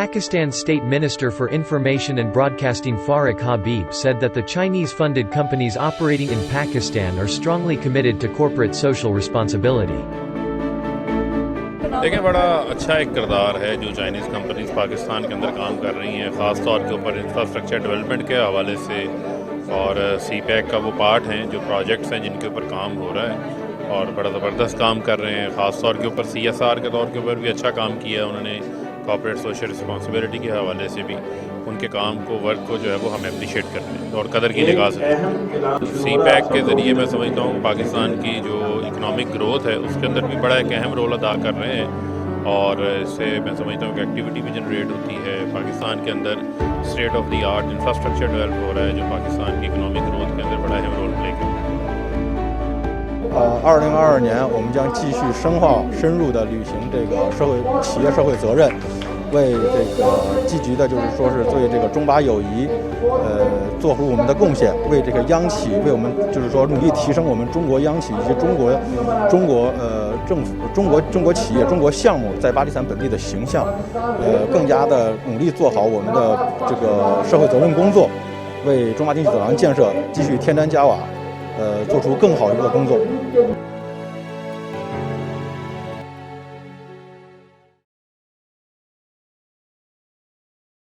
Pakistan's State Minister for Information and Broadcasting Farrukh Habib said that the Chinese-funded companies operating in Pakistan are strongly committed to corporate social responsibility. देखिए बड़ा अच्छा एक किरदार है जो Chinese companies Pakistan के अंदर काम कर रही हैं, ख़ास तौर के ऊपर इंफ्रास्ट्रक्चर डेवलपमेंट के हवाले से, और CPEC का वो पार्ट हैं जो प्रोजेक्ट्स हैं जिनके ऊपर काम हो रहा है और बड़ा ज़बरदस्त काम कर रहे हैं। ख़ास तौर के ऊपर CSR के तौर के ऊपर भी अच्छा काम किया है उन्होंने, कॉर्पोरेट सोशल रिस्पॉन्सिबिलिटी के हवाले से भी उनके काम को, वर्क को जो है वो हम अप्रिशिएट करते हैं और कदर की निगाह से। CPEC के ज़रिए मैं समझता हूँ पाकिस्तान की जो इकनॉमिक ग्रोथ है उसके अंदर भी बड़ा एक अहम रोल अदा कर रहे हैं और इससे मैं समझता हूँ कि एक्टिविटी भी जनरेट होती है। पाकिस्तान के अंदर state of the art infrastructure develop हो रहा है जो पाकिस्तान की इकनॉमिक ग्रोथ के अंदर बड़ा अहम रोल प्ले कर रहा है।2022年，我们将继续深化、深入的履行这个企业社会责任，为这个积极的，就是说是对这个中巴友谊，做出我们的贡献，为这个央企，为我们就是说努力提升我们中国央企以及中国政府、中国企业、中国项目在巴基斯坦本地的形象，更加的努力做好我们的这个社会责任工作，为中巴经济走廊建设继续添砖加瓦。做出更好一个工作。